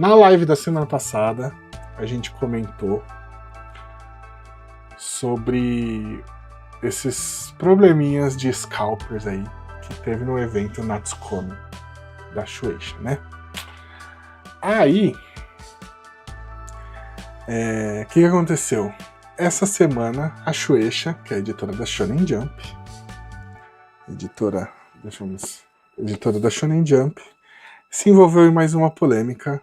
Na live da semana passada, a gente comentou sobre esses probleminhas de scalpers aí que teve no evento Natsukomi da Shueisha, né? Aí, o que aconteceu? Essa semana, a Shueisha, que é a editora da Shonen Jump, editora da Shonen Jump, se envolveu em mais uma polêmica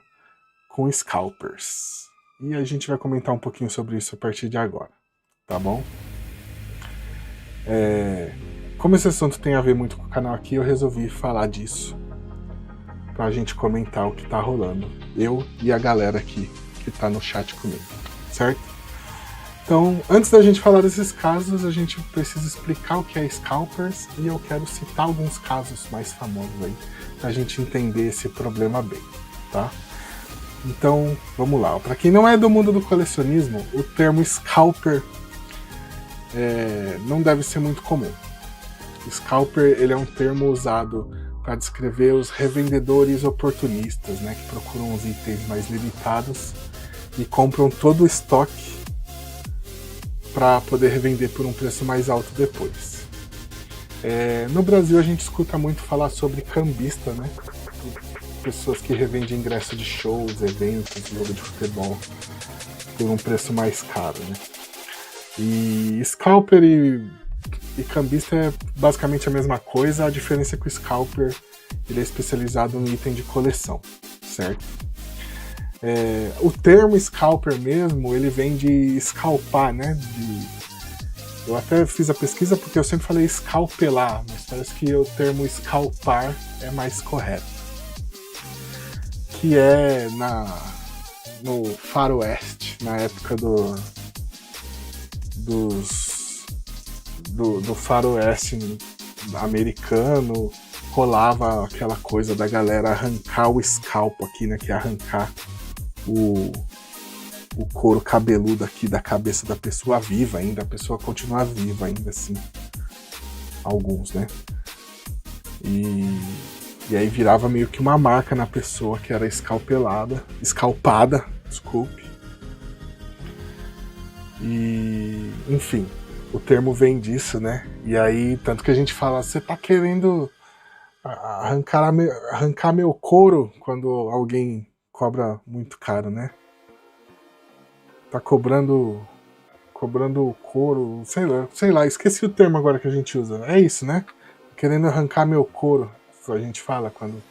com scalpers. E a gente vai comentar um pouquinho sobre isso a partir de agora, tá bom? Como esse assunto tem a ver muito com o canal aqui, eu resolvi falar disso pra gente comentar o que tá rolando. Eu e a galera aqui que tá no chat comigo, certo? Então, antes da gente falar desses casos, a gente precisa explicar o que é scalpers e eu quero citar alguns casos mais famosos aí pra gente entender esse problema bem, tá? Então, vamos lá. Para quem não é do mundo do colecionismo, o termo scalper não deve ser muito comum. Scalper ele é um termo usado para descrever os revendedores oportunistas, né, que procuram os itens mais limitados e compram todo o estoque para poder revender por um preço mais alto depois. No Brasil a gente escuta muito falar sobre cambista, né? Pessoas que revendem ingresso de shows, eventos, jogo de futebol por um preço mais caro, né? E scalper e cambista é basicamente a mesma coisa, a diferença é que o scalper ele é especializado em item de coleção, certo? O termo scalper mesmo, ele vem de scalpar, né? Eu até fiz a pesquisa porque eu sempre falei escalpelar, mas parece que o termo scalpar é mais correto. Que é no faroeste, na época do faroeste americano, rolava aquela coisa da galera arrancar o scalpo aqui, né, que é arrancar o couro cabeludo aqui da cabeça da pessoa viva ainda, a pessoa continua viva ainda assim, alguns, né, e aí virava meio que uma marca na pessoa que era escalpada, desculpe. E, enfim, o termo vem disso, né? E aí, tanto que a gente fala, você tá querendo arrancar meu couro quando alguém cobra muito caro, né? Tá cobrando couro, sei lá, esqueci o termo agora que a gente usa. É isso, né? Querendo arrancar meu couro, a gente fala quando...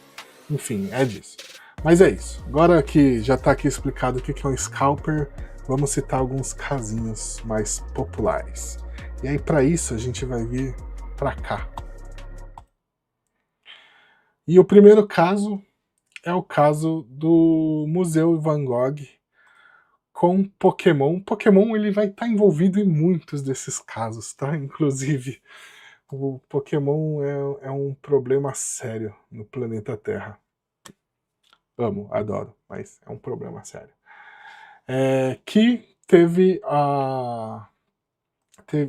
Enfim, é disso. Mas é isso. Agora que já tá aqui explicado o que é um scalper, vamos citar alguns casinhos mais populares. E aí, para isso, a gente vai vir para cá. E o primeiro caso é o caso do Museu Van Gogh com Pokémon. Pokémon ele vai estar envolvido em muitos desses casos, tá? Inclusive, o Pokémon é um problema sério no planeta Terra. Amo, adoro, mas é um problema sério. Que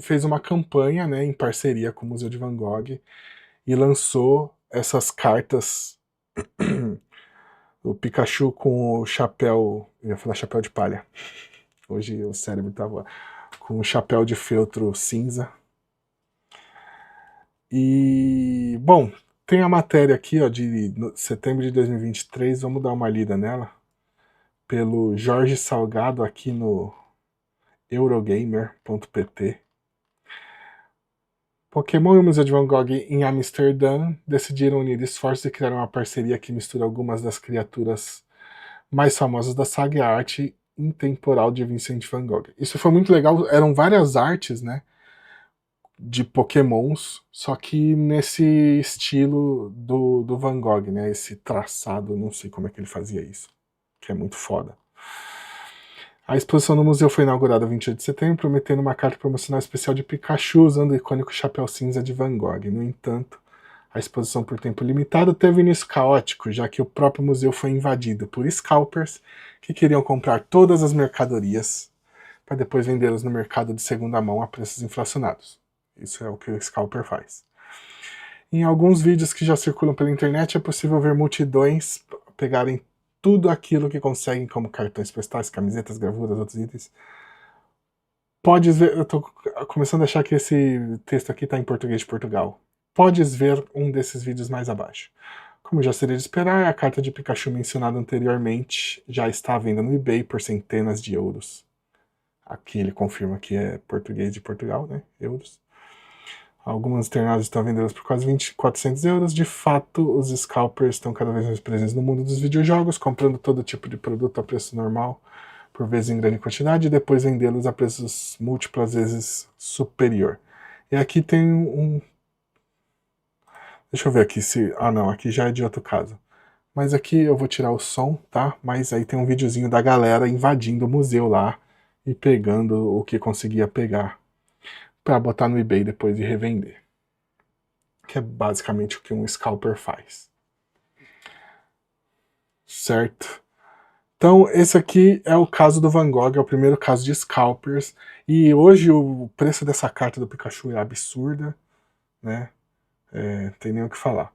fez uma campanha, né, em parceria com o Museu de Van Gogh e lançou essas cartas o Pikachu com o chapéu, eu ia falar chapéu de palha, hoje o cérebro tava com o chapéu de feltro cinza. E, bom, tem a matéria aqui, ó, de setembro de 2023, vamos dar uma lida nela, pelo Jorge Salgado aqui no Eurogamer.pt. Pokémon e o Museu de Van Gogh em Amsterdã decidiram unir esforços e criar uma parceria que mistura algumas das criaturas mais famosas da saga e a arte intemporal de Vincent van Gogh. Isso foi muito legal, eram várias artes, né, de Pokémons, só que nesse estilo do Van Gogh, né, esse traçado, não sei como é que ele fazia isso, que é muito foda. A exposição no museu foi inaugurada 28 de setembro, prometendo uma carta promocional especial de Pikachu usando o icônico chapéu cinza de Van Gogh. No entanto, a exposição por tempo limitado teve início caótico, já que o próprio museu foi invadido por scalpers que queriam comprar todas as mercadorias para depois vendê-las no mercado de segunda mão a preços inflacionados. Isso é o que o scalper faz. Em alguns vídeos que já circulam pela internet é possível ver multidões pegarem tudo aquilo que conseguem, como cartões postais, camisetas, gravuras, outros itens. Podes ver, eu tô começando a achar que esse texto aqui está em português de Portugal. Podes ver um desses vídeos mais abaixo. Como já seria de esperar, a carta de Pikachu mencionada anteriormente já está à venda no eBay por centenas de euros. Aqui ele confirma que é português de Portugal, né? Euros. Algumas externadas estão vendendo por quase 400 euros. De fato, os scalpers estão cada vez mais presentes no mundo dos videojogos, comprando todo tipo de produto a preço normal, por vezes em grande quantidade, e depois vendê-los a preços múltiplas vezes superior. E aqui tem um... Deixa eu ver aqui se... Ah não, aqui já é de outro caso. Mas aqui eu vou tirar o som, tá? Mas aí tem um videozinho da galera invadindo o museu lá e pegando o que conseguia pegar para botar no eBay depois e revender. Que é basicamente o que um scalper faz. Certo? Então, esse aqui é o caso do Van Gogh, é o primeiro caso de scalpers. E hoje o preço dessa carta do Pikachu é absurda, né? Tem nem o que falar.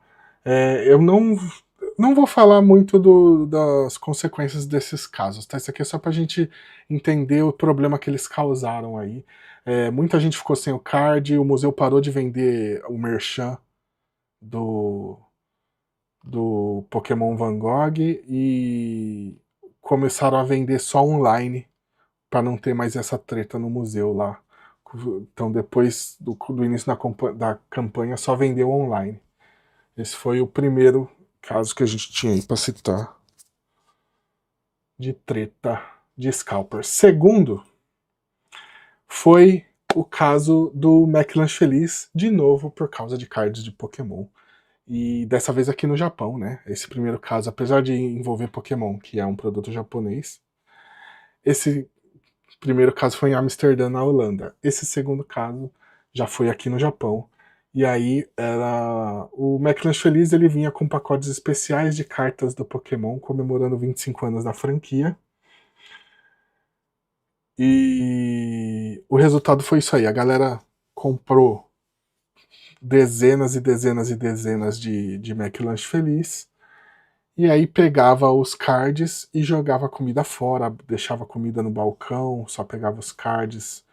Eu não vou falar muito das consequências desses casos, tá? Isso aqui é só pra gente entender o problema que eles causaram aí. Muita gente ficou sem o card, o museu parou de vender o merchan do Pokémon Van Gogh e começaram a vender só online para não ter mais essa treta no museu lá. Então depois do início da campanha só vendeu online. Esse foi o primeiro caso que a gente tinha aí para citar de treta de scalper. Segundo foi o caso do McLanche Feliz, de novo por causa de cards de Pokémon. E dessa vez aqui no Japão, né? Esse primeiro caso, apesar de envolver Pokémon, que é um produto japonês, esse primeiro caso foi em Amsterdã, na Holanda. Esse segundo caso já foi aqui no Japão. E aí o McLanche Feliz ele vinha com pacotes especiais de cartas do Pokémon comemorando 25 anos da franquia. E o resultado foi isso aí. A galera comprou dezenas e dezenas e dezenas de McLanche Feliz. E aí pegava os cards e jogava a comida fora, deixava a comida no balcão, só pegava os cards.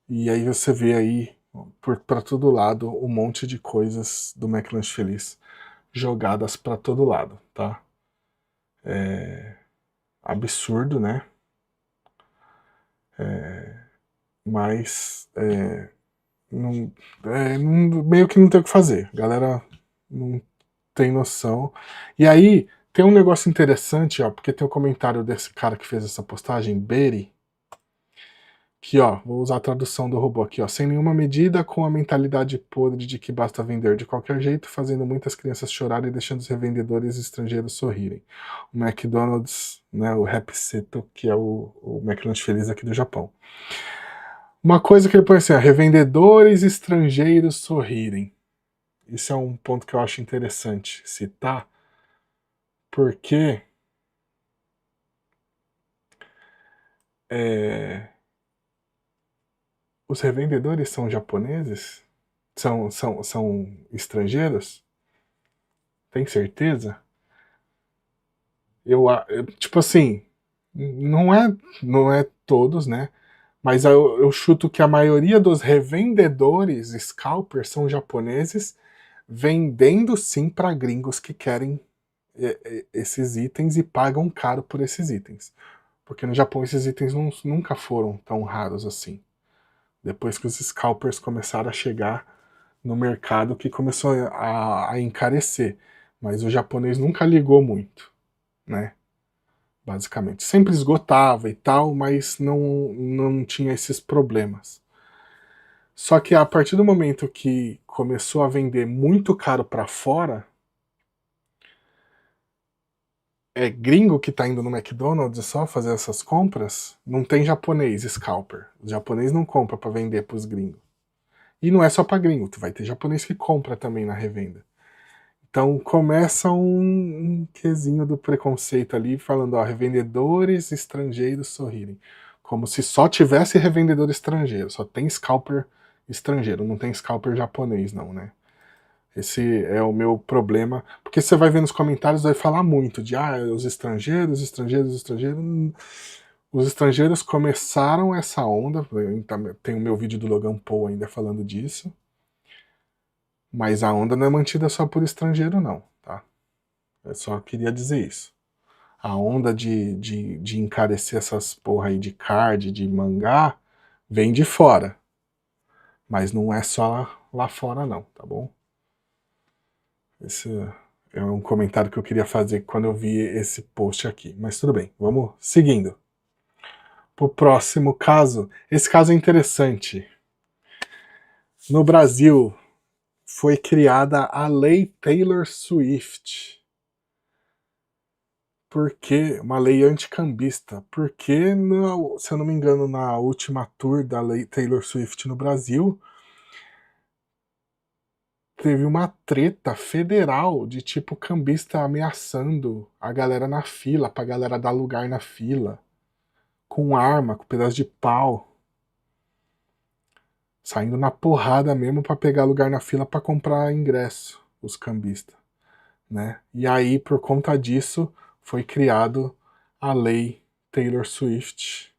E aí você vê aí, para todo lado, um monte de coisas do McLanche Feliz jogadas para todo lado, tá? Absurdo, né? Mas meio que não tem o que fazer. A galera não tem noção. E aí tem um negócio interessante, ó, porque tem um comentário desse cara que fez essa postagem, Beri, que ó, vou usar a tradução do robô aqui, ó, sem nenhuma medida, com a mentalidade podre de que basta vender de qualquer jeito, fazendo muitas crianças chorarem e deixando os revendedores estrangeiros sorrirem. O McDonald's, né, o Happy Seto, que é o McLanche Feliz aqui do Japão. Uma coisa que ele põe assim, ó, revendedores estrangeiros sorrirem. Isso é um ponto que eu acho interessante citar, porque os revendedores são japoneses? São estrangeiros? Tem certeza? Tipo assim, não é todos, né? Mas eu chuto que a maioria dos revendedores scalpers são japoneses, vendendo sim para gringos que querem esses itens e pagam caro por esses itens. Porque no Japão esses itens nunca foram tão raros assim. Depois que os scalpers começaram a chegar no mercado, que começou a encarecer. Mas o japonês nunca ligou muito, né? Basicamente. Sempre esgotava e tal, mas não tinha esses problemas. Só que a partir do momento que começou a vender muito caro para fora, gringo que tá indo no McDonald's só fazer essas compras, não tem japonês scalper. O japonês não compra para vender pros gringos. E não é só para gringo, tu vai ter japonês que compra também na revenda. Então começa um quesinho do preconceito ali, falando, ó, revendedores estrangeiros sorrirem. Como se só tivesse revendedor estrangeiro, só tem scalper estrangeiro, não tem scalper japonês não, né? Esse é o meu problema, porque você vai ver nos comentários, vai falar muito de os estrangeiros, estrangeiros, estrangeiros. Os estrangeiros começaram essa onda, tem o meu vídeo do Logan Paul ainda falando disso, mas a onda não é mantida só por estrangeiro não, tá? Eu só queria dizer isso. A onda de encarecer essas porra aí de card, de mangá, vem de fora. Mas não é só lá fora não, tá bom? Esse é um comentário que eu queria fazer quando eu vi esse post aqui. Mas tudo bem, vamos seguindo. Pro próximo caso. Esse caso é interessante. No Brasil, foi criada a Lei Taylor Swift. Porque uma lei anticambista. Porque, se eu não me engano, na última tour da Lei Taylor Swift no Brasil, teve uma treta federal de tipo cambista ameaçando a galera na fila, pra galera dar lugar na fila, com arma, com pedaço de pau, saindo na porrada mesmo pra pegar lugar na fila pra comprar ingresso, os cambistas, né? E aí, por conta disso, foi criado a lei Taylor Swift.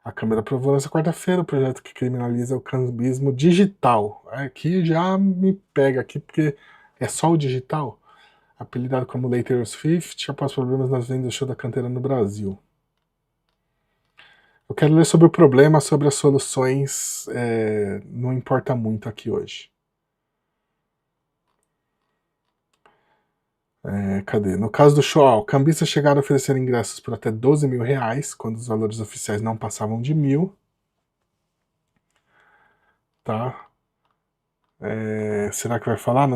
A Câmara aprovou nessa quarta-feira o projeto que criminaliza o cambismo digital. Aqui já me pega aqui porque é só o digital. Apelidado como Lei Taylor Swift, após problemas nas vendas do show da cantora no Brasil. Eu quero ler sobre o problema, sobre as soluções, não importa muito aqui hoje. Cadê? No caso do show, cambistas chegaram a oferecer ingressos por até 12 mil reais, quando os valores oficiais não passavam de 1.000. Tá? Será que vai falar?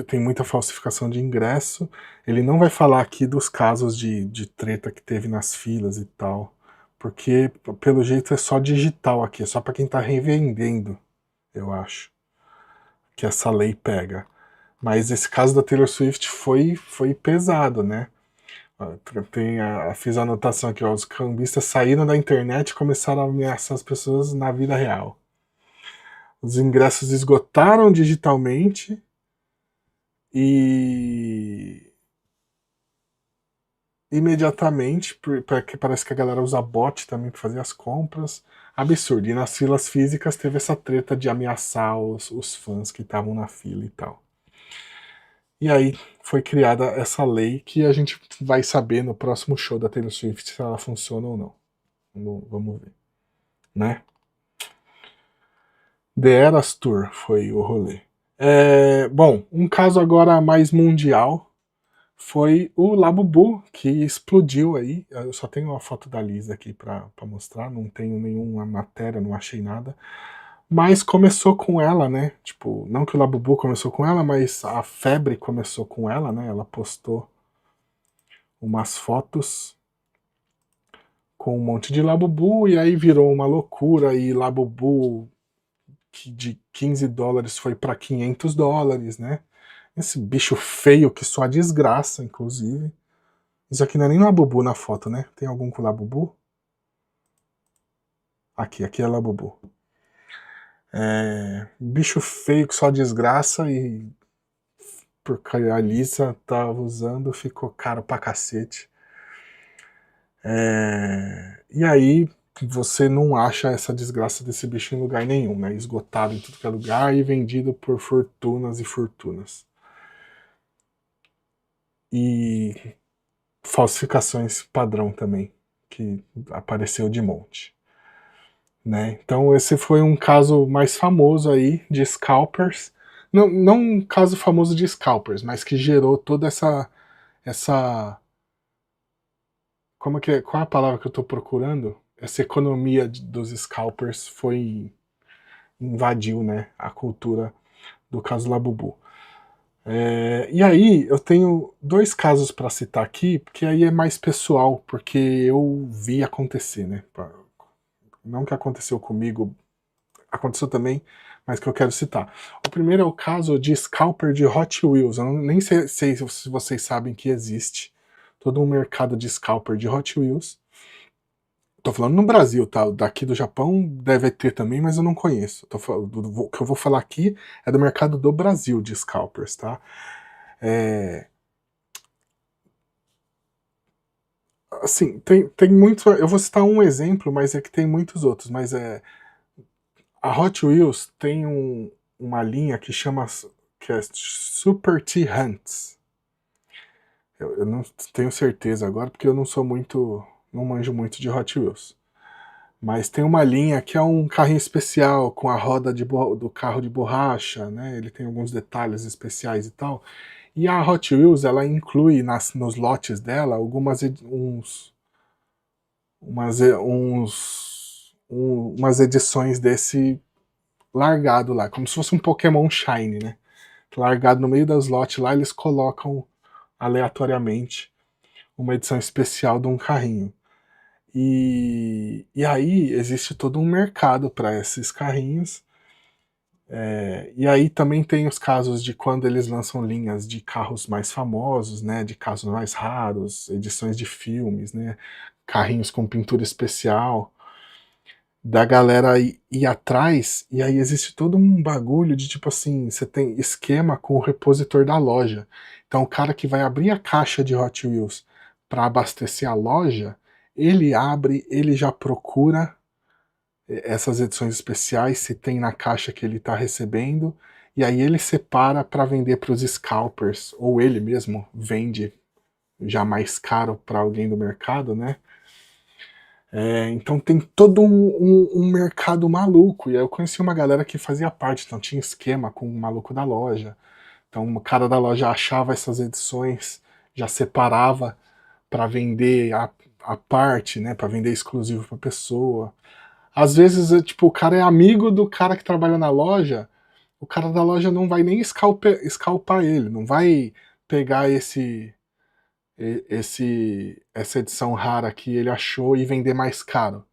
Tem muita falsificação de ingresso. Ele não vai falar aqui dos casos de treta que teve nas filas e tal. Porque, pelo jeito, é só digital aqui. É só para quem tá revendendo, eu acho. Que essa lei pega. Mas esse caso da Taylor Swift foi pesado, né? Fiz a anotação aqui, ó, os cambistas saíram da internet e começaram a ameaçar as pessoas na vida real. Os ingressos esgotaram digitalmente e imediatamente, porque parece que a galera usa bot também para fazer as compras. Absurdo. E nas filas físicas teve essa treta de ameaçar os fãs que estavam na fila e tal. E aí foi criada essa lei que a gente vai saber no próximo show da Taylor Swift se ela funciona ou não. Vamos ver. Né? The Eras Tour foi o rolê. Bom, um caso agora mais mundial foi o Labubu, que explodiu aí. Eu só tenho uma foto da Lisa aqui pra mostrar, não tenho nenhuma matéria, não achei nada. Mas começou com ela, né? Tipo, não que o Labubu começou com ela, mas a febre começou com ela, né? Ela postou umas fotos com um monte de Labubu e aí virou uma loucura e Labubu que de 15 dólares foi para 500 dólares, né? Esse bicho feio que só desgraça, inclusive. Isso aqui não é nem Labubu na foto, né? Tem algum com Labubu? Aqui é Labubu. Bicho feio que só desgraça e porque a Lisa tava usando ficou caro pra cacete. E aí você não acha essa desgraça desse bicho em lugar nenhum, né? Esgotado em tudo que é lugar e vendido por fortunas e fortunas. E falsificações padrão também, que apareceu de monte. Né? Então esse foi um caso mais famoso aí de scalpers. Não um caso famoso de scalpers, mas que gerou toda essa qual é a palavra que eu estou procurando? Essa economia dos scalpers invadiu, né, a cultura do caso Labubu. E aí eu tenho dois casos para citar aqui, porque aí é mais pessoal, porque eu vi acontecer, né? Não que aconteceu comigo, aconteceu também, mas que eu quero citar. O primeiro é o caso de scalper de Hot Wheels. Eu nem sei se vocês sabem que existe todo um mercado de scalper de Hot Wheels. Tô falando no Brasil, tá? Daqui do Japão deve ter também, mas eu não conheço. O que eu vou falar aqui é do mercado do Brasil de scalpers, tá? É, assim, tem muitos. Eu vou citar um exemplo, mas é que tem muitos outros. Mas a Hot Wheels tem uma linha que é Super T-Hunts. Eu não tenho certeza agora, porque eu não sou muito. Não manjo muito de Hot Wheels. Mas tem uma linha que é um carrinho especial com a roda do carro de borracha, né? Ele tem alguns detalhes especiais e tal. E a Hot Wheels, ela inclui nos lotes dela umas edições desse largado lá, como se fosse um Pokémon Shine, né? Largado no meio das lotes lá, eles colocam aleatoriamente uma edição especial de um carrinho. E aí existe todo um mercado para esses carrinhos. E aí também tem os casos de quando eles lançam linhas de carros mais famosos, né, de carros mais raros, edições de filmes, né, carrinhos com pintura especial, da galera ir atrás, e aí existe todo um bagulho de tipo assim, você tem esquema com o repositor da loja. Então o cara que vai abrir a caixa de Hot Wheels para abastecer a loja, ele abre, ele já procura essas edições especiais, se tem na caixa que ele está recebendo, e aí ele separa para vender para os scalpers, ou ele mesmo vende já mais caro para alguém do mercado, né? Então tem todo um mercado maluco, e aí eu conheci uma galera que fazia parte, então tinha esquema com o maluco da loja, então o cara da loja achava essas edições, já separava para vender a parte, né, para vender exclusivo para pessoa. Às vezes, tipo, o cara é amigo do cara que trabalha na loja, o cara da loja não vai nem escalpar ele, não vai pegar essa edição rara que ele achou e vender mais caro.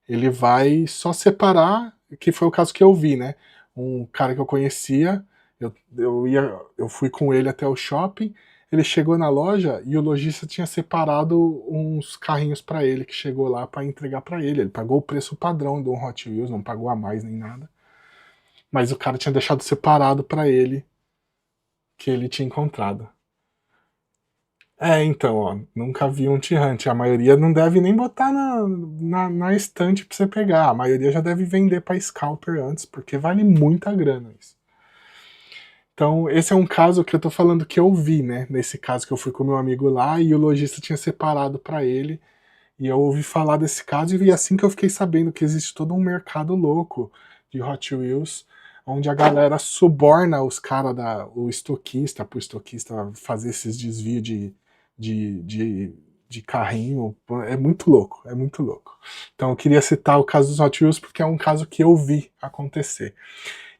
Ele vai só separar, que foi o caso que eu vi, né? Um cara que eu conhecia, eu fui com ele até o shopping, ele chegou na loja e o lojista tinha separado uns carrinhos para ele que chegou lá para entregar para ele. Ele pagou o preço padrão do Hot Wheels, não pagou a mais nem nada. Mas o cara tinha deixado separado para ele que ele tinha encontrado. Então, ó, nunca vi um T-Hunt. A maioria não deve nem botar na estante pra você pegar. A maioria já deve vender pra scalper antes, porque vale muita grana isso. Então, esse é um caso que eu tô falando que eu vi, né? Nesse caso que eu fui com meu amigo lá e o lojista tinha separado para ele. E eu ouvi falar desse caso e assim que eu fiquei sabendo que existe todo um mercado louco de Hot Wheels, onde a galera suborna os caras, o estoquista, pro estoquista fazer esses desvios de, de, de carrinho. É muito louco, é muito louco. Então eu queria citar o caso dos Hot Wheels porque é um caso que eu vi acontecer.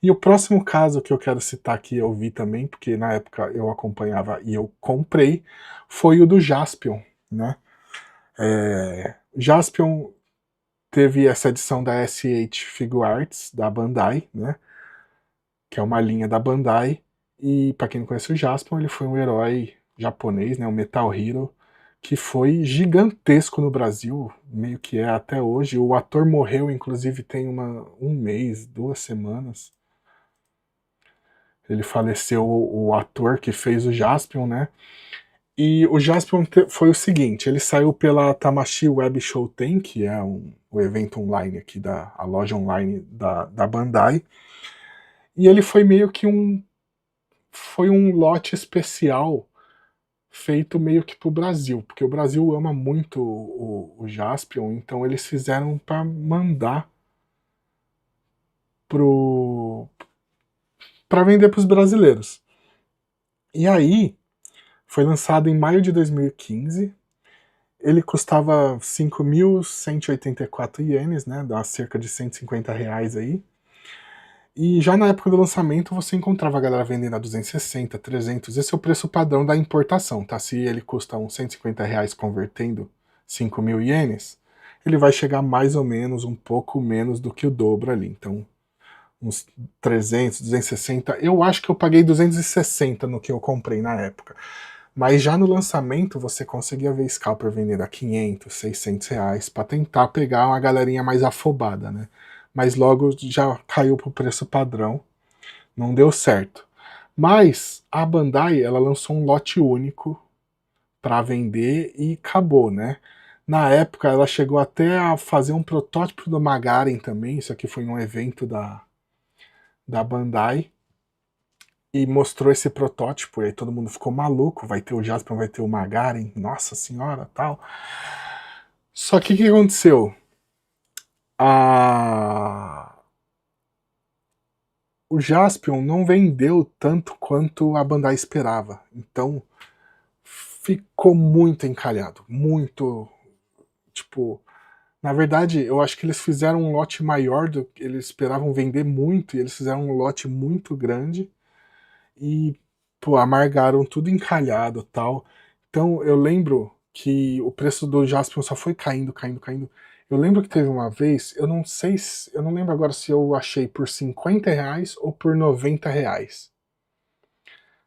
E o próximo caso que eu quero citar aqui, eu vi também, porque na época eu acompanhava e eu comprei, foi o do Jaspion, né? Jaspion teve essa edição da SH Figuarts, da Bandai, né? Que é uma linha da Bandai. E para quem não conhece o Jaspion, ele foi um herói japonês, né? Um Metal Hero, que foi gigantesco no Brasil, meio que é até hoje. O ator morreu, inclusive, tem um mês, 2 semanas. Ele faleceu, o ator que fez o Jaspion, né? E o Jaspion foi o seguinte, ele saiu pela Tamashii Web Shouten, que é o evento online aqui, a loja online da Bandai, e ele foi meio que foi um lote especial feito meio que pro Brasil, porque o Brasil ama muito o Jaspion, então eles fizeram para mandar para vender para os brasileiros. E aí, foi lançado em maio de 2015. Ele custava 5.184 ienes, né? Dá cerca de R$ 150 aí. E já na época do lançamento você encontrava a galera vendendo a 260, 300. Esse é o preço padrão da importação, tá? Se ele custa uns R$ 150 convertendo 5.000 ienes, ele vai chegar mais ou menos um pouco menos do que o dobro ali. Então, uns 300, 260. Eu acho que eu paguei 260 no que eu comprei na época. Mas já no lançamento você conseguia ver scalper vendendo a 500, 600 reais para tentar pegar uma galerinha mais afobada, né? Mas logo já caiu pro preço padrão, não deu certo. Mas a Bandai, ela lançou um lote único para vender e acabou, né? Na época ela chegou até a fazer um protótipo do Magaren também, isso aqui foi num evento da Bandai, e mostrou esse protótipo, e aí todo mundo ficou maluco, vai ter o Jaspion, vai ter o Magaren, nossa senhora, tal. Só que o que aconteceu? A... O Jaspion não vendeu tanto quanto a Bandai esperava, então ficou muito encalhado, muito, tipo... Na verdade, eu acho que eles fizeram um lote maior do que eles esperavam vender muito, e eles fizeram um lote muito grande, e pô, amargaram tudo encalhado tal. Então eu lembro que o preço do Jaspion só foi caindo, caindo, caindo. Eu lembro que teve uma vez, eu não sei se, eu não lembro agora se eu achei por 50 reais ou por 90 reais.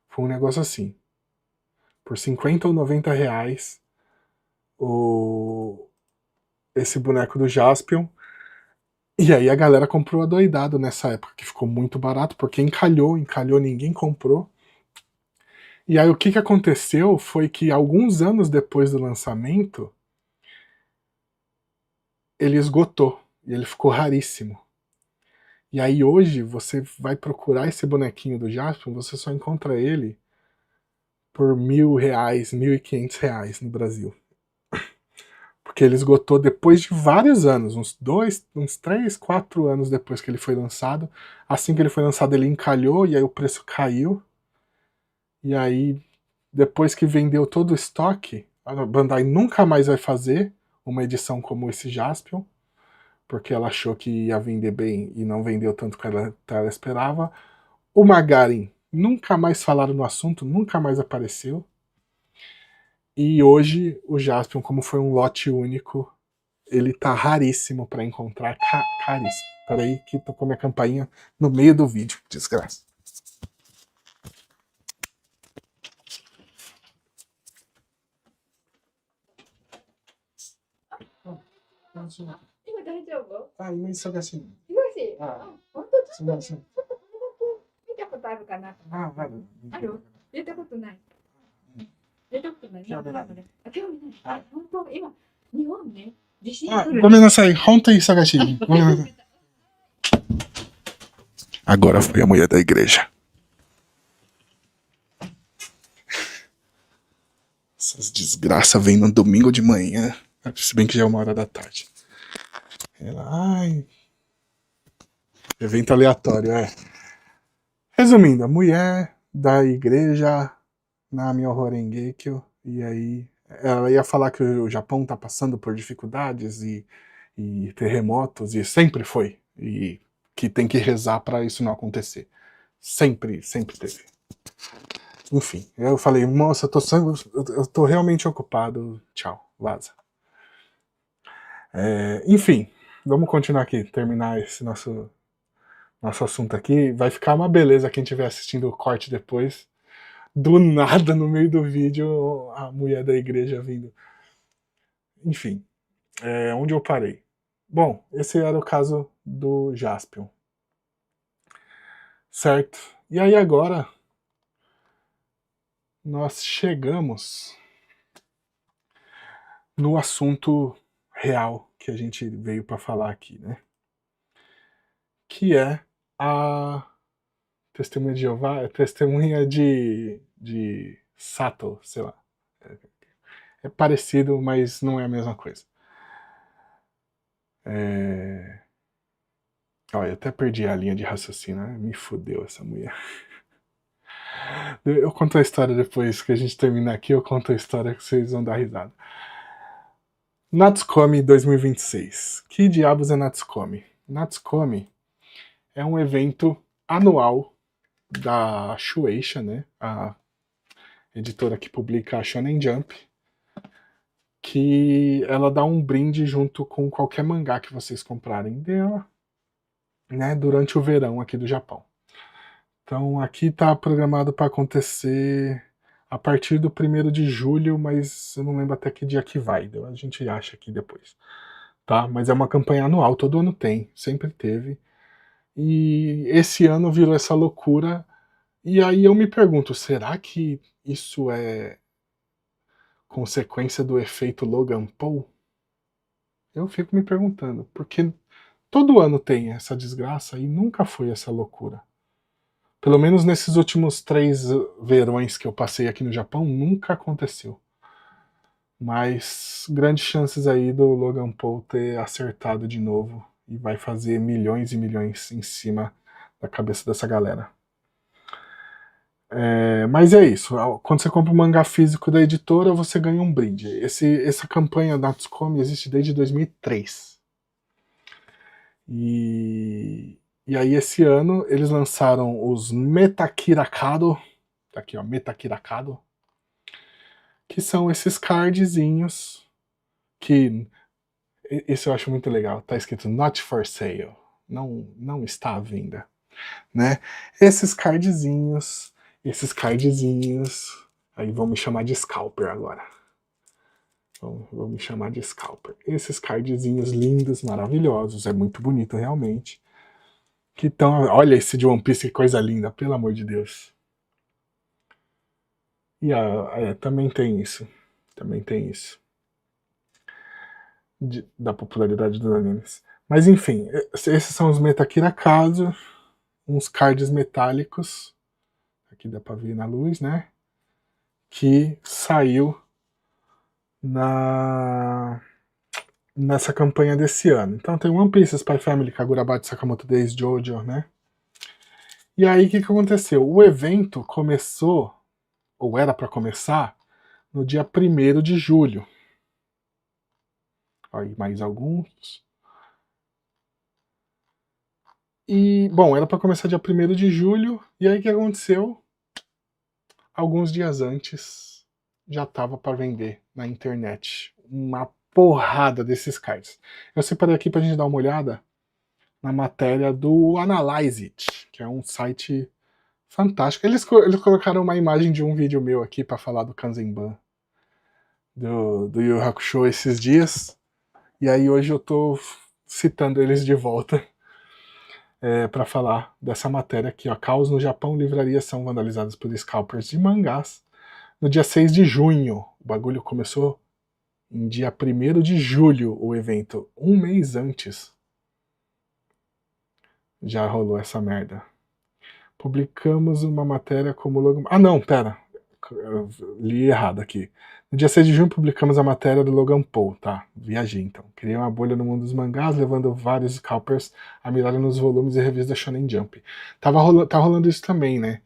Foi um negócio assim. Por 50 ou 90 reais o, esse boneco do Jaspion. E aí a galera comprou adoidado nessa época, que ficou muito barato, porque encalhou, encalhou, ninguém comprou. E aí o que aconteceu foi que alguns anos depois do lançamento, ele esgotou, e ele ficou raríssimo. E aí hoje você vai procurar esse bonequinho do Jaspion, você só encontra ele por R$ 1.000, R$ 1.500 no Brasil. Porque ele esgotou depois de vários anos, uns 3, 4 anos depois que ele foi lançado. Assim que ele foi lançado, ele encalhou e aí o preço caiu. E aí, depois que vendeu todo o estoque, a Bandai nunca mais vai fazer uma edição como esse Jaspion, porque ela achou que ia vender bem e não vendeu tanto quanto ela esperava. O Magaren nunca mais falaram no assunto, nunca mais apareceu. E hoje o Jaspion, como foi um lote único, ele tá raríssimo para encontrar, caríssimo. Peraí que tocou minha campainha no meio do vídeo, desgraça. Agora foi a mulher da igreja. Essas desgraças vêm no domingo de manhã, se bem que já é 1h da tarde. Ela, ai... Evento aleatório, é. Resumindo, a mulher da igreja na Myoho Rengekyo, e aí ela ia falar que o Japão tá passando por dificuldades e terremotos, e sempre foi, e que tem que rezar para isso não acontecer. Sempre, sempre teve. Enfim, eu falei, moça, eu tô realmente ocupado, tchau, vaza. Enfim, vamos continuar aqui, terminar esse nosso assunto aqui. Vai ficar uma beleza quem estiver assistindo o corte depois. Do nada, no meio do vídeo, a mulher da igreja vindo. Enfim, onde eu parei? Bom, esse era o caso do Jaspion. Certo? E aí agora nós chegamos no assunto real que a gente veio para falar aqui, né? Que é a testemunha de Jeová, testemunha de Sato, sei lá. É parecido, mas não é a mesma coisa. Olha, eu até perdi a linha de raciocínio, né? Me fudeu essa mulher. Eu conto a história depois que a gente terminar aqui, eu conto a história que vocês vão dar risada. Natsukomi 2026. Que diabos é Natsukomi? Natsukomi é um evento anual da Shueisha, né? A editora que publica a Shonen Jump, que ela dá um brinde junto com qualquer mangá que vocês comprarem dela, né, durante o verão aqui do Japão. Então aqui está programado para acontecer a partir do 1º de julho, mas eu não lembro até que dia que vai, a gente acha aqui depois. Tá? Mas é uma campanha anual, todo ano tem, sempre teve. E esse ano virou essa loucura, e aí eu me pergunto, será que isso é consequência do efeito Logan Paul? Eu fico me perguntando, porque todo ano tem essa desgraça e nunca foi essa loucura. Pelo menos nesses últimos 3 verões que eu passei aqui no Japão, nunca aconteceu. Mas grandes chances aí do Logan Paul ter acertado de novo e vai fazer milhões e milhões em cima da cabeça dessa galera. Mas é isso, quando você compra um mangá físico da editora, você ganha um brinde. Essa campanha da Natsukomi existe desde 2003. E aí esse ano eles lançaram os Metakirakado, tá aqui ó, Metakirakado, que são esses cardzinhos que, esse eu acho muito legal, tá escrito not for sale, não está à venda, né? Esses cardzinhos, aí vão me chamar de scalper agora. Vão me chamar de scalper. Esses cardzinhos lindos, maravilhosos, é muito bonito realmente. Que tão, olha esse de One Piece, que coisa linda, pelo amor de Deus. E também tem isso. Também tem isso. Da popularidade dos animes. Mas enfim, esses são os Metakirakazu, uns cards metálicos. Aqui dá pra ver na luz, né? Que saiu nessa campanha desse ano. Então tem One Piece, Spy Family, Kagurabachi, Sakamoto Days, Jojo, né? E aí o que aconteceu? O evento começou, ou era para começar, no dia 1º de julho. Aí mais alguns. E, bom, era para começar dia 1º de julho, e aí o que aconteceu? Alguns dias antes já estava para vender na internet uma porrada desses cards. Eu separei aqui para a gente dar uma olhada na matéria do Analyze It, que é um site fantástico. Eles colocaram uma imagem de um vídeo meu aqui para falar do Kanzenban do Yu Hakusho esses dias, e aí hoje eu tô citando eles de volta para falar dessa matéria aqui, ó. Caos no Japão, livrarias são vandalizadas por scalpers de mangás. No dia 6 de junho, o bagulho começou em dia 1º de julho, o evento, um mês antes. Já rolou essa merda. Publicamos uma matéria como logo... Ah não, pera, eu li errado aqui. No dia 6 de junho publicamos a matéria do Logan Paul, tá? Viajei então. Criei uma bolha no mundo dos mangás, levando vários scalpers a mirarem nos volumes e revistas da Shonen Jump. Tá rolando isso também, né?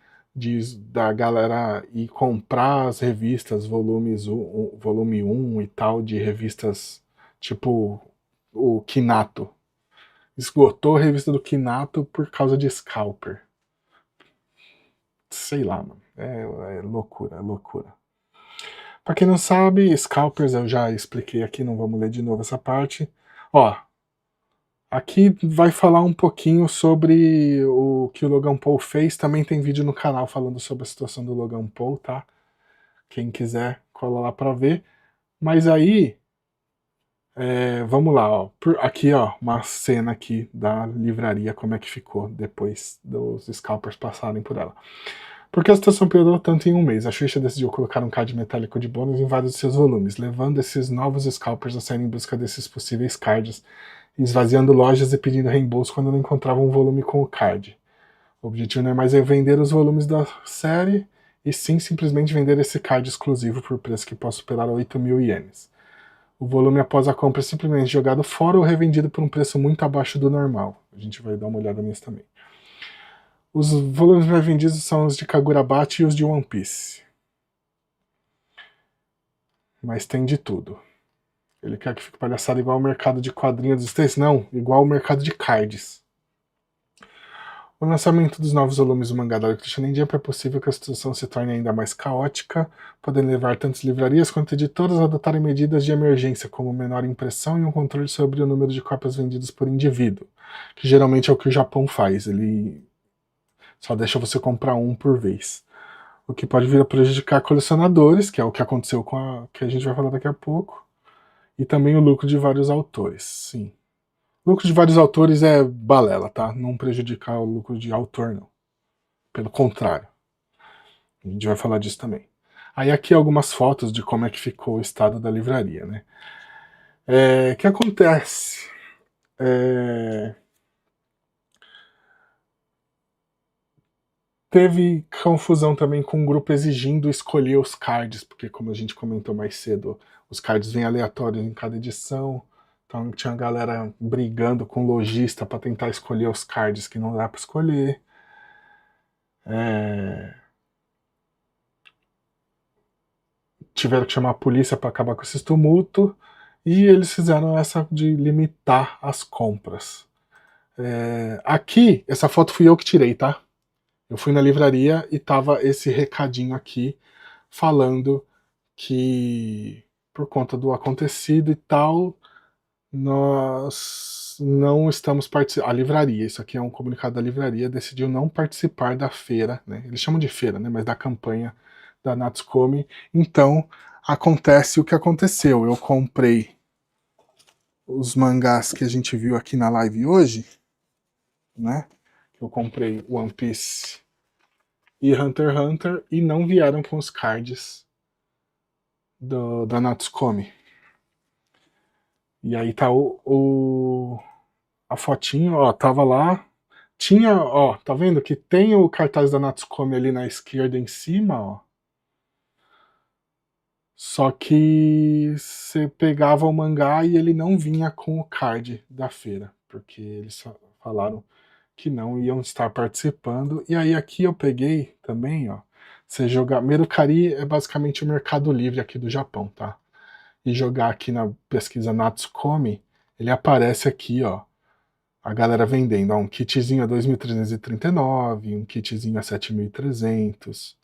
Da galera ir comprar as revistas, volume 1 e tal, de revistas tipo o Kinato. Esgotou a revista do Kinato por causa de scalper. Sei lá, mano. É loucura, é loucura. Pra quem não sabe, scalpers eu já expliquei aqui, não vamos ler de novo essa parte. Ó, aqui vai falar um pouquinho sobre o que o Logan Paul fez. Também tem vídeo no canal falando sobre a situação do Logan Paul, tá? Quem quiser, cola lá pra ver. Mas aí, vamos lá, ó. Aqui, ó, uma cena aqui da livraria, como é que ficou depois dos scalpers passarem por ela. Porque a situação piorou tanto em um mês, a Shueisha decidiu colocar um card metálico de bônus em vários de seus volumes, levando esses novos scalpers a sair em busca desses possíveis cards, esvaziando lojas e pedindo reembolso quando não encontravam um volume com o card. O objetivo não é mais vender os volumes da série, e sim simplesmente vender esse card exclusivo por preço que possa superar 8.000 ienes. O volume após a compra é simplesmente jogado fora ou revendido por um preço muito abaixo do normal. A gente vai dar uma olhada nisso também. Os volumes mais vendidos são os de Kagurabachi e os de One Piece. Mas tem de tudo. Ele quer que fique palhaçada igual ao mercado de quadrinhos dos textos? Não, igual ao mercado de cards. O lançamento dos novos volumes do mangá da Shonen Jump é possível que a situação se torne ainda mais caótica, podendo levar tanto livrarias quanto editoras a adotarem medidas de emergência, como menor impressão e um controle sobre o número de cópias vendidas por indivíduo, que geralmente é o que o Japão faz, ele só deixa você comprar um por vez. o que pode vir a prejudicar colecionadores, que é o que aconteceu com a que a gente vai falar daqui a pouco, e também o lucro de vários autores, sim. O lucro de vários autores é balela, tá? Não prejudicar o lucro de autor, não. Pelo contrário. A gente vai falar disso também. Aí aqui algumas fotos de como é que ficou o estado da livraria, né? O que acontece? Teve confusão também com o grupo exigindo escolher os cards, porque como a gente comentou mais cedo, os cards vêm aleatórios em cada edição, então tinha a galera brigando com o lojista para tentar escolher os cards que não dá para escolher. Tiveram que chamar a polícia para acabar com esses tumultos, e eles fizeram essa de limitar as compras. Aqui, essa foto fui eu que tirei, tá? Eu fui na livraria e tava esse recadinho aqui falando que por conta do acontecido e tal, nós não estamos participando. A livraria, isso aqui é um comunicado da livraria, decidiu não participar da feira, né? Eles chamam de feira, né? Mas da campanha da Natsukomi. Então, acontece o que aconteceu. Eu comprei os mangás que a gente viu aqui na live hoje, né? Eu comprei One Piece e Hunter x Hunter e não vieram com os cards da Natsukomi. E aí tá a fotinho, ó, tava lá. Tinha, ó, tá vendo que tem o cartaz da Natsukomi ali na esquerda em cima, ó. Só que você pegava o mangá e ele não vinha com o card da feira, porque eles falaram que não iam estar participando. E aí aqui eu peguei também, ó. Você jogar. Mercari é basicamente o Mercado Livre aqui do Japão, tá? E jogar aqui na pesquisa Natsukomi, ele aparece aqui, ó. A galera vendendo, ó, um kitzinho a 2.339, um kitzinho a 7.300.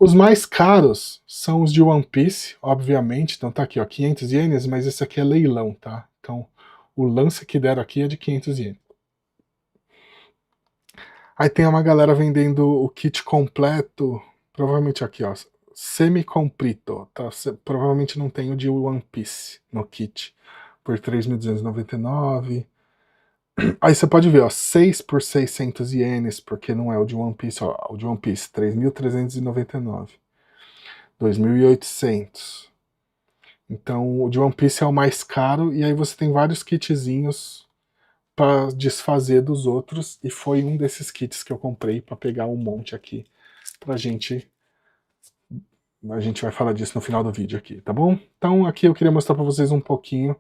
Os mais caros são os de One Piece, obviamente. Então tá aqui, ó, 500 ienes, mas esse aqui é leilão, tá? Então o lance que deram aqui é de 500 ienes. Aí tem uma galera vendendo o kit completo, provavelmente aqui, ó, semi-completo, tá? Provavelmente não tem o de One Piece no kit, por 3.299. Aí você pode ver, ó, 6 por 600 ienes, porque não é o de One Piece, ó, o de One Piece, 3.399. 2.800. Então, o de One Piece é o mais caro, e aí você tem vários kitzinhos para desfazer dos outros, e foi um desses kits que eu comprei para pegar um monte aqui pra gente. A gente vai falar disso no final do vídeo aqui, tá bom? Então, aqui eu queria mostrar para vocês um pouquinho.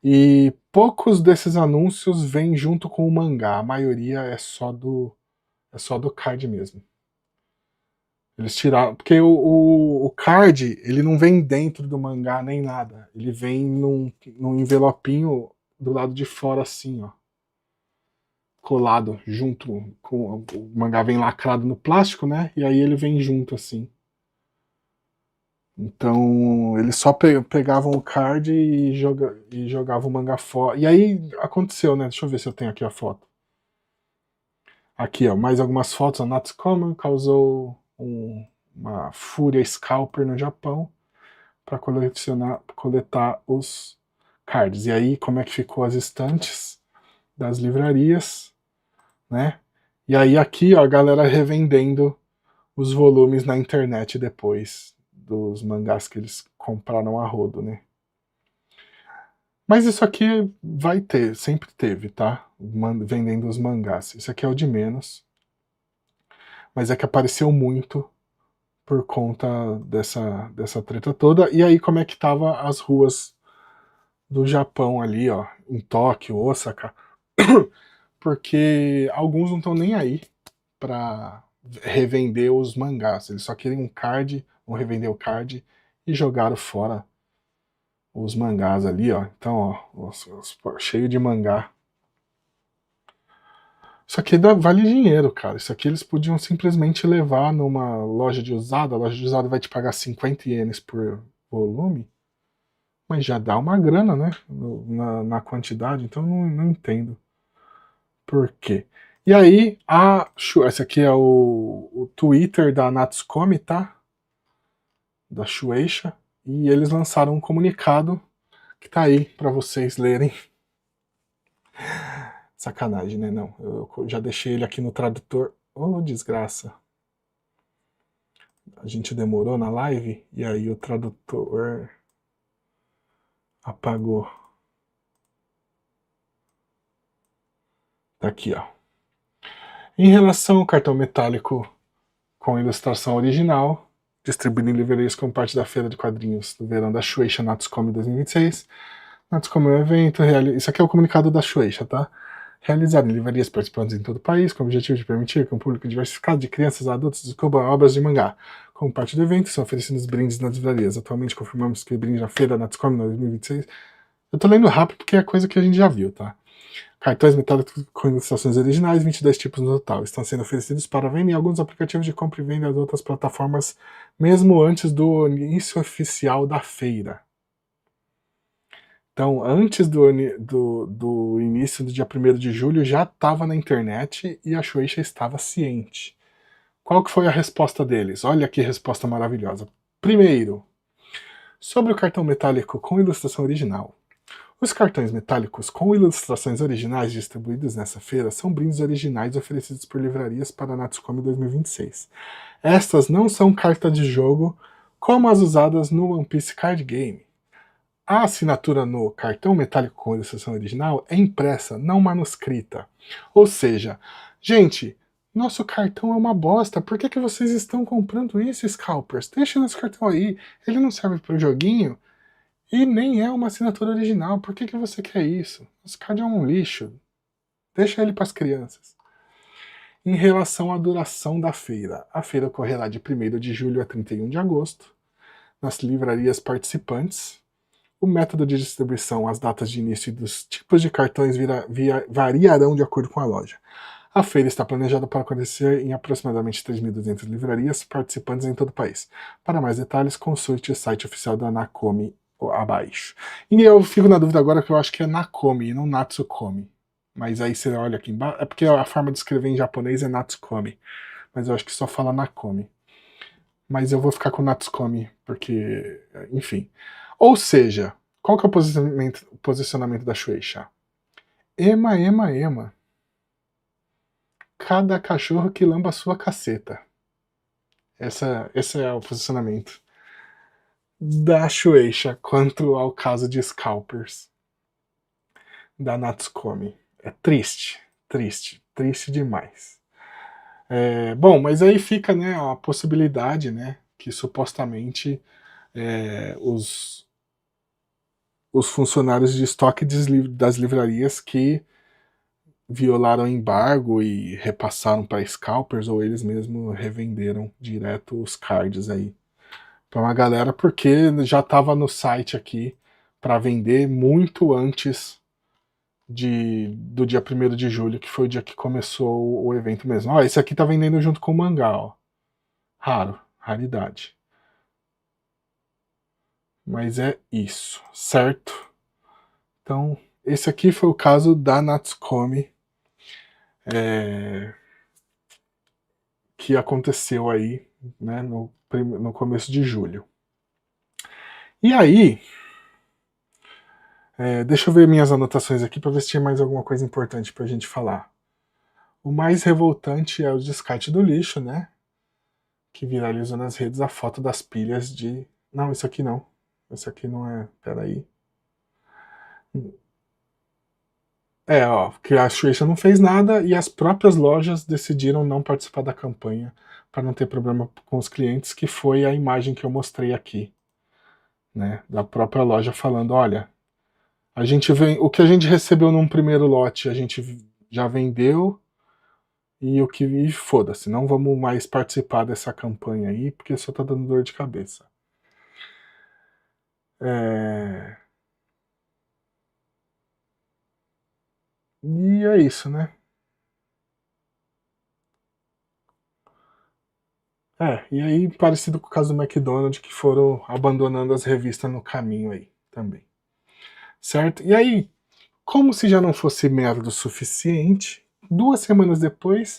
E poucos desses anúncios vêm junto com o mangá, a maioria é só do card mesmo. Eles tiraram. Porque o card, ele não vem dentro do mangá nem nada. Ele vem num envelopinho do lado de fora, assim, ó. Colado junto com. O mangá vem lacrado no plástico, né? E aí ele vem junto, assim. Então, eles só pegavam o card e jogavam o mangá fora. E aí aconteceu, né? Deixa eu ver se eu tenho aqui a foto. Aqui, ó, mais algumas fotos. A Natsukomi causou uma fúria scalper no Japão para coletar os cards. E aí, como é que ficou as estantes das livrarias, né? E aí aqui, ó, a galera revendendo os volumes na internet depois dos mangás que eles compraram a rodo, né? Mas isso aqui vai ter, sempre teve, tá? Vendendo os mangás. Isso aqui é o de menos. Mas é que apareceu muito por conta dessa treta toda. E aí, como é que tava as ruas do Japão ali, ó, em Tóquio, Osaka? Porque alguns não estão nem aí pra revender os mangás. Eles só querem um card, vão revender o card e jogaram fora os mangás ali, ó. Então, ó, cheio de mangá. Isso aqui vale dinheiro, cara. Isso aqui eles podiam simplesmente levar numa loja de usado. A loja de usado vai te pagar 50 ienes por volume. Mas já dá uma grana, né? Na quantidade. Então não entendo por quê. E aí, esse aqui é o Twitter da Natsukomi, tá? Da Shueisha. E eles lançaram um comunicado que tá aí para vocês lerem. Sacanagem, né? Não, eu já deixei ele aqui no tradutor. Oh, desgraça. A gente demorou na live e aí o tradutor apagou. Tá aqui, ó. Em relação ao cartão metálico com ilustração original, distribuído em livrarias como parte da feira de quadrinhos do verão da Shueisha Natsukomi 2026. Natsukomi é um evento, isso aqui é o comunicado da Shueisha, tá? Realizado em livrarias participantes em todo o país, com o objetivo de permitir que um público diversificado de crianças a adultos descubra obras de mangá. Como parte do evento, são oferecidos brindes nas livrarias. Atualmente confirmamos que o brinde na feira Natsukomi 2026. Eu tô lendo rápido porque é coisa que a gente já viu, tá? Cartões metálicos com ilustrações originais, 22 tipos no total. Estão sendo oferecidos para venda em alguns aplicativos de compra e venda de outras plataformas, mesmo antes do início oficial da feira. Então, antes do início do dia 1º de julho, já estava na internet e a Shueisha estava ciente. Qual que foi a resposta deles? Olha que resposta maravilhosa. Primeiro, sobre o cartão metálico com ilustração original. Os cartões metálicos com ilustrações originais distribuídos nessa feira são brindes originais oferecidos por livrarias para a Natsukomi 2026. Estas não são cartas de jogo como as usadas no One Piece Card Game. A assinatura no cartão metálico com ilustração original é impressa, não manuscrita. Ou seja, gente, nosso cartão é uma bosta, por que vocês estão comprando isso, Scalpers? Deixa nosso cartão aí, ele não serve para o joguinho e nem é uma assinatura original, por que você quer isso? Nosso card é um lixo, deixa ele para as crianças. Em relação à duração da feira, a feira ocorrerá de 1º de julho a 31 de agosto, nas livrarias participantes. O método de distribuição, as datas de início e dos tipos de cartões variarão de acordo com a loja. A feira está planejada para acontecer em aproximadamente 3.200 livrarias participantes em todo o país. Para mais detalhes, consulte o site oficial da Nakomi abaixo. E eu fico na dúvida agora que eu acho que é Nakomi e não Natsukomi. Mas aí você olha aqui embaixo, é porque a forma de escrever em japonês é Natsukomi. Mas eu acho que só fala Nakomi. Mas eu vou ficar com Natsukomi, porque, enfim. Ou seja, qual que é o posicionamento da Shueisha? Ema, ema, ema. Cada cachorro que lamba a sua caceta. Esse é o posicionamento da Shueisha quanto ao caso de Scalpers da Natsukomi. É triste, triste, triste demais. Bom, mas aí fica, né, a possibilidade, né, que supostamente os funcionários de estoque das livrarias que violaram o embargo e repassaram para scalpers, ou eles mesmos revenderam direto os cards aí para uma galera, porque já estava no site aqui para vender muito antes do dia 1º de julho, que foi o dia que começou o evento mesmo. Ó, esse aqui tá vendendo junto com o mangá, ó. Raro, raridade. Mas é isso, certo? Então, esse aqui foi o caso da Natsukomi, que aconteceu aí, né, no começo de julho. E aí, deixa eu ver minhas anotações aqui para ver se tinha mais alguma coisa importante para a gente falar. O mais revoltante é o descarte do lixo, né? Que viralizou nas redes a foto das pilhas de... Não, isso aqui não. Isso aqui não é... Peraí. Ó, que a Shueisha não fez nada e as próprias lojas decidiram não participar da campanha para não ter problema com os clientes, que foi a imagem que eu mostrei aqui, né? Da própria loja falando, olha, o que a gente recebeu num primeiro lote a gente já vendeu e foda-se, não vamos mais participar dessa campanha aí porque só tá dando dor de cabeça. E é isso, né? E aí parecido com o caso do McDonald's, que foram abandonando as revistas no caminho aí também. Certo? E aí, como se já não fosse merda o suficiente, 2 semanas depois,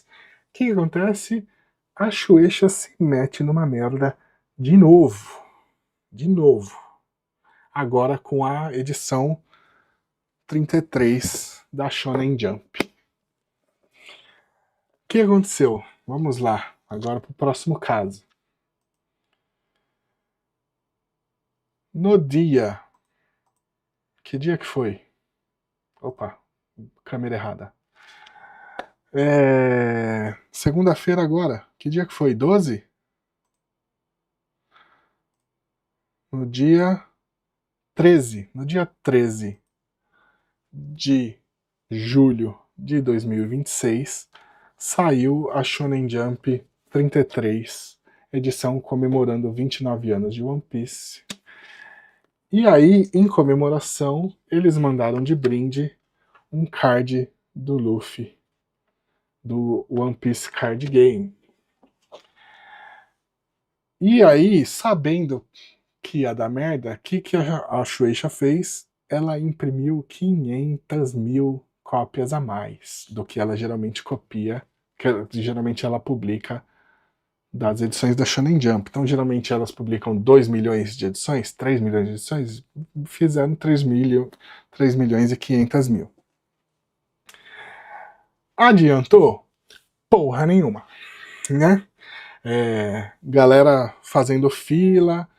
o que acontece? A Shueisha se mete numa merda de novo. De novo. Agora com a edição 33 da Shonen Jump. O que aconteceu? Vamos lá, agora para o próximo caso. No dia... Que dia que foi? Opa, câmera errada. Segunda-feira agora. Que dia que foi? 12? No dia 13. No dia 13 de julho de 2026, saiu a Shonen Jump 33, edição comemorando 29 anos de One Piece. E aí, em comemoração, eles mandaram de brinde um card do Luffy, do One Piece Card Game. E aí, sabendo que ia dar merda, o que a Shueisha fez? Ela imprimiu 500 mil cópias a mais do que ela geralmente copia, que geralmente ela publica das edições da Shonen Jump. Então, geralmente elas publicam 2 milhões de edições, 3 milhões de edições, fizeram 3 milhões e 500 mil. Adiantou? Porra nenhuma, né? Galera fazendo fila,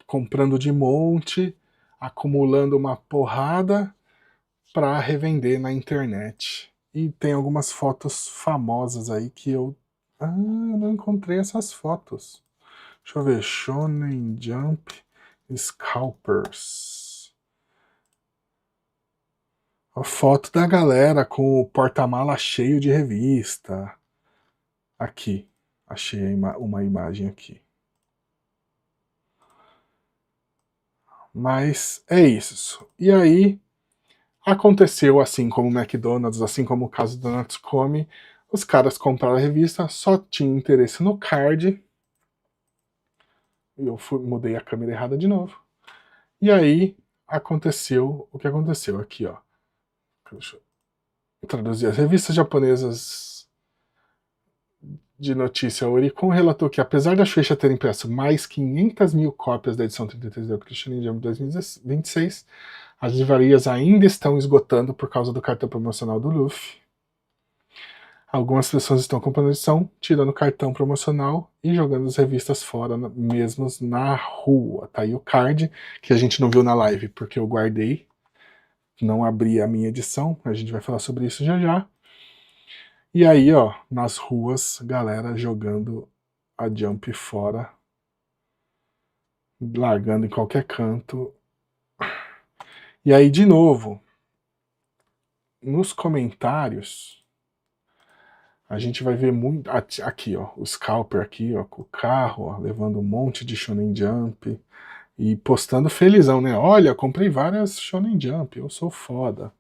comprando de monte, acumulando uma porrada para revender na internet. E tem algumas fotos famosas aí que eu não encontrei essas fotos. Deixa eu ver, Shonen Jump Scalpers. A foto da galera com o porta-mala cheio de revista. Aqui, achei uma imagem aqui. Mas é isso. E aí, aconteceu assim como o McDonald's, assim como o caso do Natsukomi, os caras compraram a revista, só tinha interesse no card. Eu mudei a câmera errada de novo. E aí, aconteceu o que aconteceu aqui, ó. Deixa eu traduzir. As revistas japonesas de notícia, Oricon relatou que, apesar da Shueisha ter impresso mais 500 mil cópias da edição 33 da Shonen Jump 2026, as livrarias ainda estão esgotando por causa do cartão promocional do Luffy. Algumas pessoas estão comprando a edição, tirando o cartão promocional e jogando as revistas fora, mesmo na rua. Tá aí o card, que a gente não viu na live, porque eu guardei, não abri a minha edição, a gente vai falar sobre isso já já. E aí, ó, nas ruas, galera jogando a Jump fora, largando em qualquer canto. E aí, de novo, nos comentários, a gente vai ver muito... Aqui, ó, o Scalper aqui, ó, com o carro, ó, levando um monte de Shonen Jump e postando felizão, né? Olha, comprei várias Shonen Jump, eu sou foda.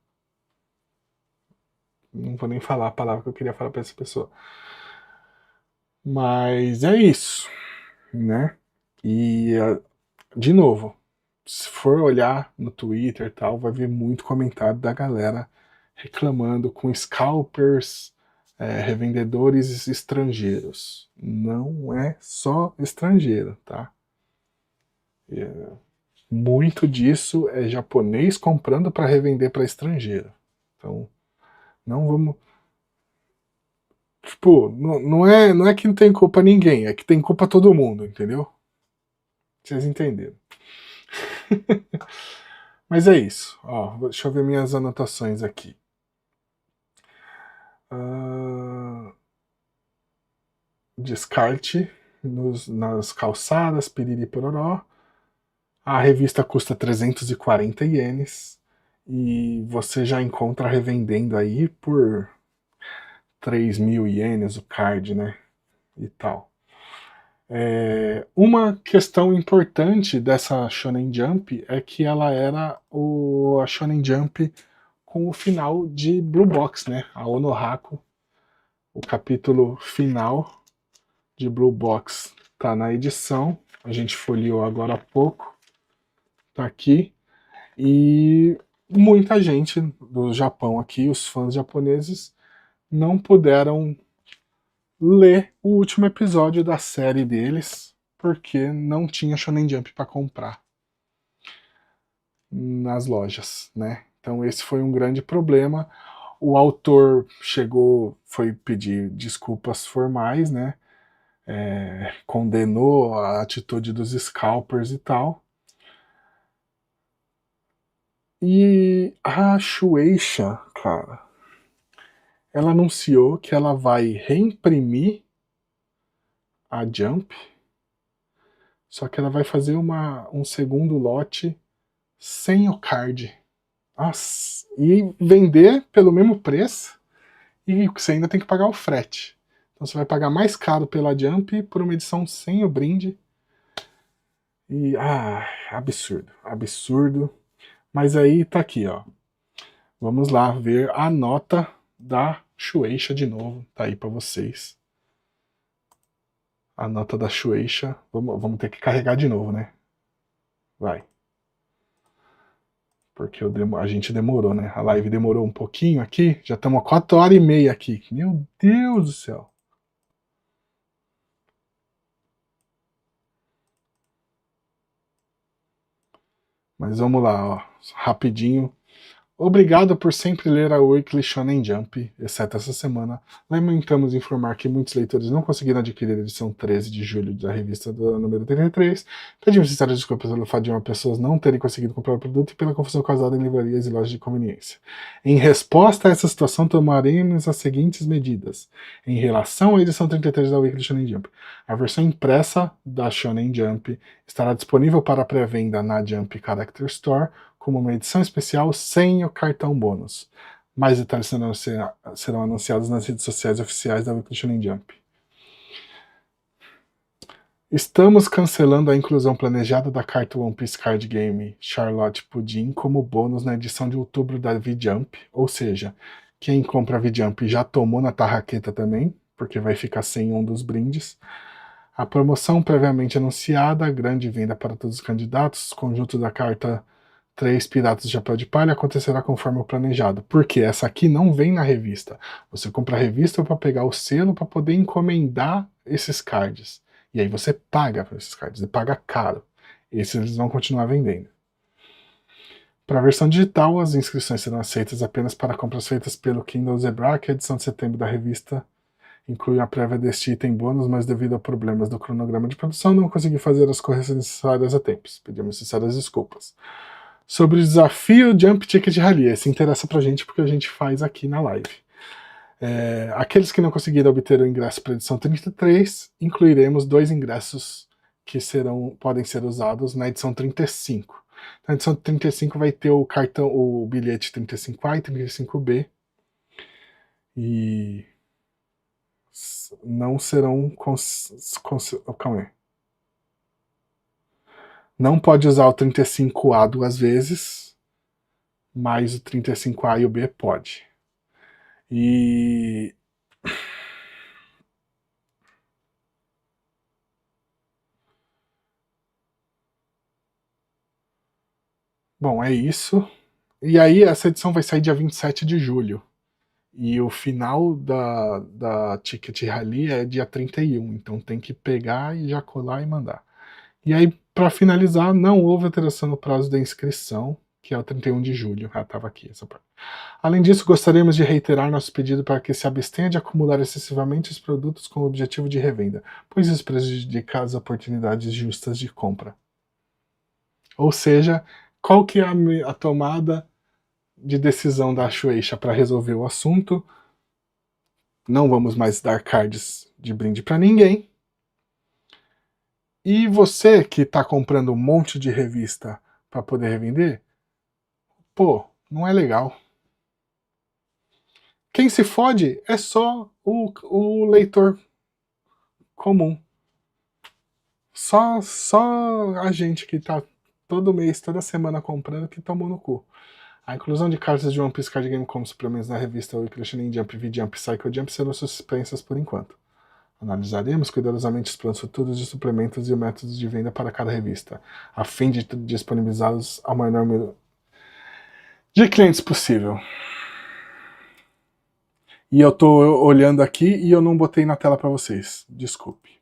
Não vou nem falar a palavra que eu queria falar pra essa pessoa. Mas é isso, né? E, de novo, se for olhar no Twitter e tal, vai ver muito comentário da galera reclamando com scalpers, revendedores estrangeiros. Não é só estrangeiro, tá? Muito disso é japonês comprando para revender para estrangeiro. Então, não vamos... Tipo, não é que não tem culpa ninguém, é que tem culpa todo mundo, entendeu? Vocês entenderam. Mas é isso. Ó, deixa eu ver minhas anotações aqui. Descarte nas calçadas, piriri pororó. A revista custa 340 ienes e você já encontra revendendo aí por 3.000 ienes o card, né? E tal. Uma questão importante dessa Shonen Jump é que ela era a Shonen Jump com o final de Blue Box, né? A Onohaku, o capítulo final de Blue Box tá na edição, a gente folheou agora há pouco, tá aqui, e muita gente do Japão aqui, os fãs japoneses, não puderam ler o último episódio da série deles, porque não tinha Shonen Jump para comprar nas lojas, né? Então esse foi um grande problema. O autor foi pedir desculpas formais, né? Condenou a atitude dos scalpers e tal. E a Shueisha, cara, ela anunciou que ela vai reimprimir a Jump, só que ela vai fazer um segundo lote sem o card. Nossa, e vender pelo mesmo preço, e você ainda tem que pagar o frete. Então você vai pagar mais caro pela Jump por uma edição sem o brinde. E, absurdo, absurdo. Mas aí tá aqui, ó. Vamos lá ver a nota da Shueisha de novo. Tá aí pra vocês. A nota da Shueisha. Vamos ter que carregar de novo, né? Vai. Porque a gente demorou, né? A live demorou um pouquinho aqui. Já estamos a 4h30 aqui. Meu Deus do céu. Mas vamos lá, ó. Rapidinho. Obrigado por sempre ler a Weekly Shonen Jump, exceto essa semana. Lamentamos informar que muitos leitores não conseguiram adquirir a edição 13 de julho da revista do número 33. Pedimos sinceras desculpas pelo fato de uma pessoas não terem conseguido comprar o produto e pela confusão causada em livrarias e lojas de conveniência. Em resposta a essa situação, tomaremos as seguintes medidas. Em relação à edição 33 da Weekly Shonen Jump, a versão impressa da Shonen Jump estará disponível para pré-venda na Jump Character Store como uma edição especial sem o cartão bônus. Mais detalhes serão anunciados nas redes sociais oficiais da Weekly Shonen Jump. Estamos cancelando a inclusão planejada da carta One Piece Card Game Charlotte Pudim como bônus na edição de outubro da V-Jump, ou seja, quem compra a V-Jump já tomou na tarraqueta também, porque vai ficar sem um dos brindes. A promoção previamente anunciada, grande venda para todos os candidatos, conjunto da carta 3 Piratas de Chapéu de Palha acontecerá conforme o planejado. Porque essa aqui não vem na revista. Você compra a revista para pegar o selo para poder encomendar esses cards. E aí você paga por esses cards, você paga caro. Esses eles vão continuar vendendo. Para a versão digital, as inscrições serão aceitas apenas para compras feitas pelo Kindle Zebra, que a edição de setembro da revista inclui a prévia deste item bônus, mas devido a problemas do cronograma de produção, não consegui fazer as correções necessárias a tempo. Pedimos sinceras desculpas. Sobre o desafio Jump Ticket Rally. Esse interessa pra gente porque a gente faz aqui na live. Aqueles que não conseguiram obter o ingresso para a edição 33, incluiremos 2 ingressos que podem ser usados na edição 35. Na edição 35 vai ter o bilhete 35A e 35B. E não serão calma aí. Não pode usar o 35A 2 vezes, mas o 35A e o B pode. E bom, é isso. E aí essa edição vai sair dia 27 de julho. E o final da Ticket Rally é dia 31. Então tem que pegar e já colar e mandar. E aí, para finalizar, não houve alteração no prazo da inscrição, que é o 31 de julho. Estava aqui essa parte. Além disso, gostaríamos de reiterar nosso pedido para que se abstenha de acumular excessivamente os produtos com o objetivo de revenda, pois isso prejudica as oportunidades justas de compra. Ou seja, qual que é a tomada de decisão da Shueisha para resolver o assunto? Não vamos mais dar cards de brinde para ninguém. E você que está comprando um monte de revista para poder revender, pô, não é legal. Quem se fode é só o leitor comum. Só a gente que tá todo mês, toda semana comprando, que tomou no cu. A inclusão de cartas de One Piece Card Game como suplementos na revista Weekly Shonen Jump, V-Jump e Psycho Jump serão suspensas por enquanto. Analisaremos cuidadosamente os planos futuros de suplementos e métodos de venda para cada revista, a fim de disponibilizá-los ao maior número de clientes possível. E eu tô olhando aqui e eu não botei na tela para vocês. Desculpe.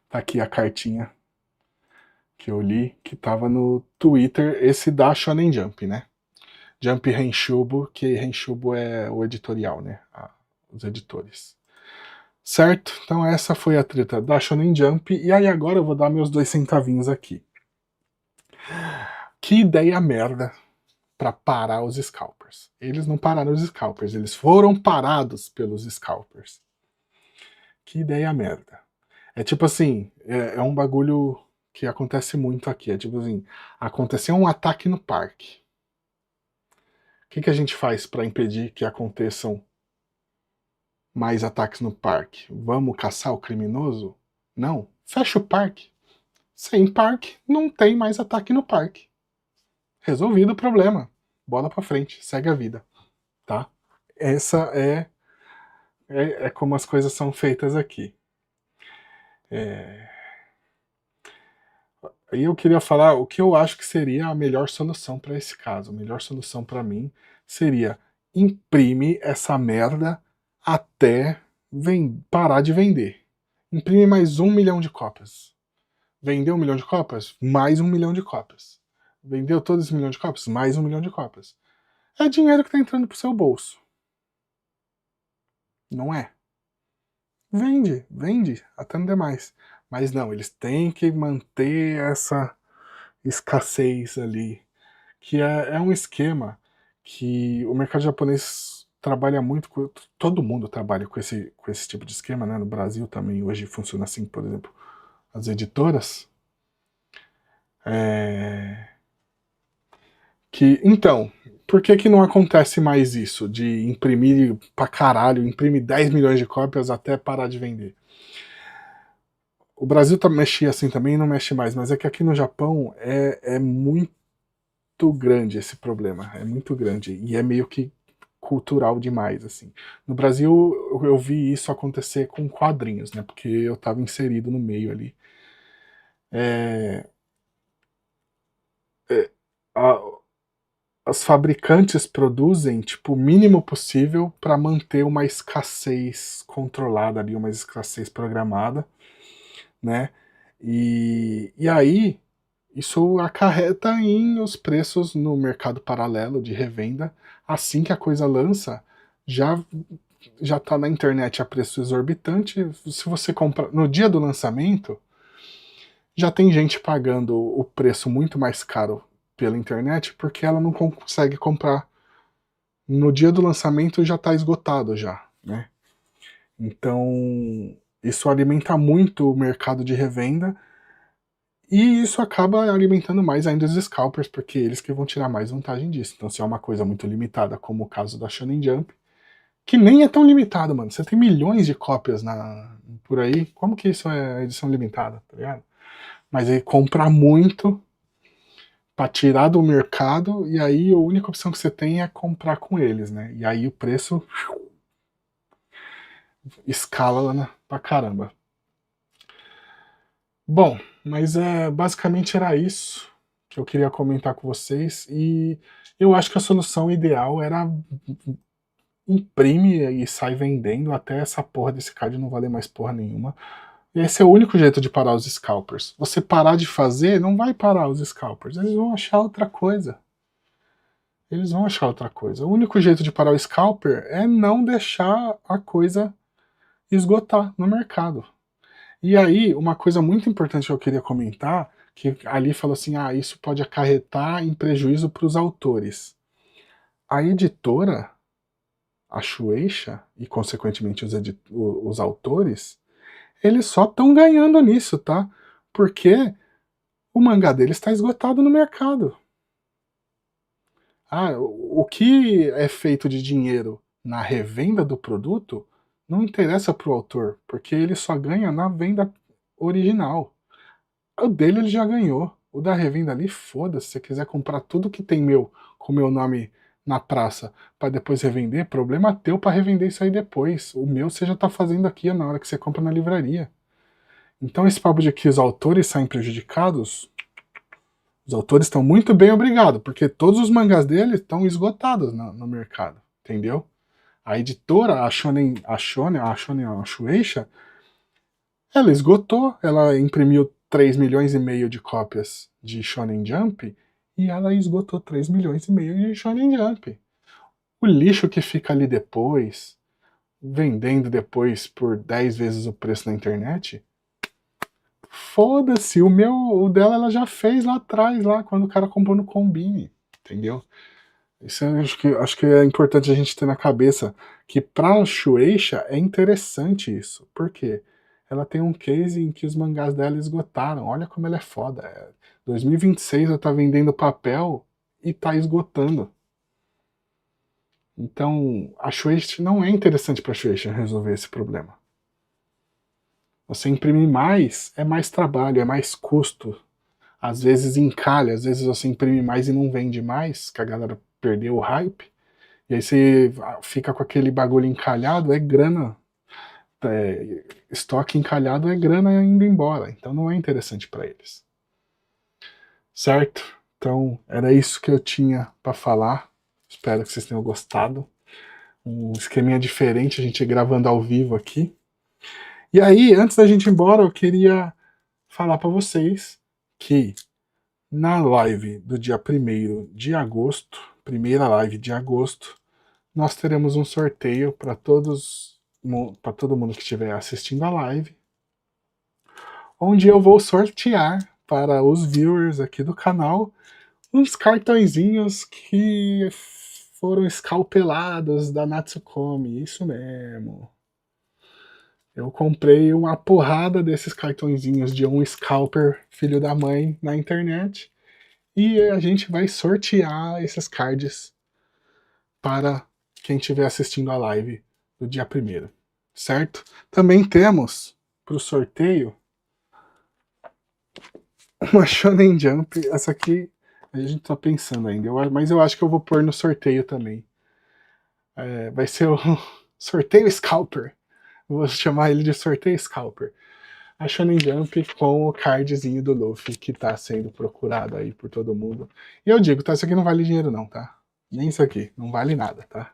Tá aqui a cartinha que eu li, que tava no Twitter, esse da Shonen Jump, né? Jump Renshubo, que Renshubo é o editorial, né? Os editores. Certo? Então essa foi a treta da Shonen Jump, e aí agora eu vou dar meus 2 centavinhos aqui. Que ideia merda para parar os scalpers. Eles não pararam os scalpers, eles foram parados pelos scalpers. Que ideia merda. É tipo assim, é um bagulho que acontece muito aqui. É tipo assim, aconteceu um ataque no parque. O que a gente faz para impedir que aconteçam mais ataques no parque? Vamos caçar o criminoso? Não. Fecha o parque. Sem parque, não tem mais ataque no parque. Resolvido o problema. Bola pra frente, segue a vida. Tá? Essa é como as coisas são feitas aqui. Aí eu queria falar o que eu acho que seria a melhor solução para esse caso. A melhor solução para mim seria imprime essa merda até parar de vender. Imprime mais 1 milhão de cópias. Vendeu 1 milhão de cópias? Mais 1 milhão de cópias. Vendeu todo esse 1 milhão de cópias? Mais 1 milhão de cópias. É dinheiro que está entrando pro seu bolso. Não é? Vende, até não demais. Mas não, eles têm que manter essa escassez ali, que é um esquema que o mercado japonês trabalha muito com, todo mundo trabalha com esse tipo de esquema, né? No Brasil também hoje funciona assim, por exemplo, as editoras. Então, por que não acontece mais isso? De imprimir pra caralho, imprime 10 milhões de cópias até parar de vender. O Brasil mexia assim também e não mexe mais, mas é que aqui no Japão é muito grande esse problema, é muito grande, e é meio que cultural demais, assim. No Brasil eu vi isso acontecer com quadrinhos, né, porque eu estava inserido no meio ali. A, as fabricantes produzem tipo o mínimo possível para manter uma escassez controlada ali, uma escassez programada, né? E aí isso acarreta em os preços no mercado paralelo de revenda. Assim que a coisa lança, já está na internet a preço exorbitante. Se você compra no dia do lançamento, já tem gente pagando o preço muito mais caro pela internet porque ela não consegue comprar. No dia do lançamento já está esgotado já, né? Então isso alimenta muito o mercado de revenda e isso acaba alimentando mais ainda os scalpers, porque eles que vão tirar mais vantagem disso. Então se é uma coisa muito limitada, como o caso da Shonen Jump, que nem é tão limitado, mano. Você tem milhões de cópias por aí, como que isso é edição limitada, tá ligado? Mas aí comprar muito para tirar do mercado, e aí a única opção que você tem é comprar com eles, né? E aí o preço escala pra caramba. Bom, mas basicamente era isso que eu queria comentar com vocês, e eu acho que a solução ideal era imprime e sai vendendo até essa porra desse card não valer mais porra nenhuma. E esse é o único jeito de parar os scalpers. Você parar de fazer, não vai parar os scalpers. Eles vão achar outra coisa. Eles vão achar outra coisa. O único jeito de parar o scalper é não deixar a coisa esgotar no mercado. E aí, uma coisa muito importante que eu queria comentar, que ali falou assim, isso pode acarretar em prejuízo para os autores. A editora, a Shueisha, e consequentemente os autores, eles só estão ganhando nisso, tá? Porque o mangá deles está esgotado no mercado. O que é feito de dinheiro na revenda do produto não interessa para o autor, porque ele só ganha na venda original. O dele ele já ganhou. O da revenda ali, foda-se. Se você quiser comprar tudo que tem com meu nome na praça para depois revender, problema teu para revender isso aí depois. O meu você já está fazendo aqui na hora que você compra na livraria. Então esse papo de que os autores saem prejudicados, os autores estão muito bem, obrigado, porque todos os mangás dele estão esgotados no mercado, entendeu? A editora, a Shueisha, ela esgotou, ela imprimiu 3 milhões e meio de cópias de Shonen Jump e ela esgotou 3 milhões e meio de Shonen Jump. O lixo que fica ali depois, vendendo depois por 10 vezes o preço na internet, foda-se, o dela ela já fez lá atrás, lá quando o cara comprou no Combine, entendeu? Isso eu acho que é importante a gente ter na cabeça que para a Shueisha é interessante isso. Por quê? Ela tem um case em que os mangás dela esgotaram. Olha como ela é foda. 2026 ela tá vendendo papel e tá esgotando. Então, a Shueisha não é interessante para a Shueisha resolver esse problema. Você imprimir mais é mais trabalho, é mais custo. Às vezes encalha, às vezes você imprime mais e não vende mais, que a galera perdeu o hype. E aí você fica com aquele bagulho encalhado, é grana. Estoque encalhado é grana indo embora. Então não é interessante para eles. Certo? Então era isso que eu tinha para falar. Espero que vocês tenham gostado. Um esqueminha diferente, a gente gravando ao vivo aqui. E aí, antes da gente ir embora, eu queria falar para vocês que na live do dia 1º de agosto, primeira live de agosto, nós teremos um sorteio para todo mundo que estiver assistindo a live, onde eu vou sortear para os viewers aqui do canal uns cartõezinhos que foram escalpelados da Natsukomi, isso mesmo. Eu comprei uma porrada desses cartõezinhos de um scalper filho da mãe na internet e a gente vai sortear esses cards para quem estiver assistindo a live do dia 1º, certo? Também temos para o sorteio uma Shonen Jump. Essa aqui a gente tá pensando ainda, mas eu acho que eu vou pôr no sorteio também. Vai ser o sorteio Scalper. Vou chamar ele de sorteio Scalper. A Shonen Jump com o cardzinho do Luffy que tá sendo procurado aí por todo mundo. E eu digo, tá? Isso aqui não vale dinheiro não, tá? Nem isso aqui, não vale nada, tá?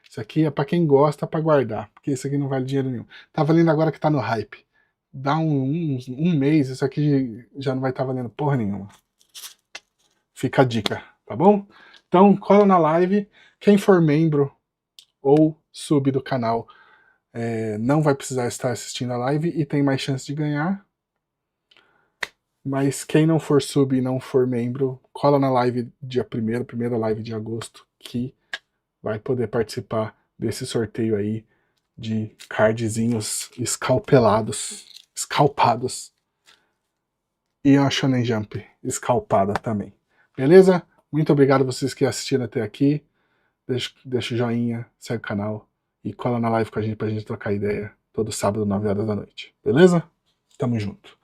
Isso aqui é pra quem gosta, pra guardar, porque isso aqui não vale dinheiro nenhum. Tá valendo agora que tá no hype. Dá um mês, isso aqui já não vai estar valendo porra nenhuma. Fica a dica, tá bom? Então, cola na live. Quem for membro ou sub do canal não vai precisar estar assistindo a live e tem mais chance de ganhar. Mas quem não for sub e não for membro, cola na live dia 1º, primeira live de agosto, que vai poder participar desse sorteio aí de cardzinhos escalpados. E a Shonen Jump escalpada também. Beleza? Muito obrigado a vocês que assistiram até aqui. Deixa o joinha, segue o canal e cola na live com a gente pra gente trocar ideia todo sábado, 9 horas da noite. Beleza? Tamo junto.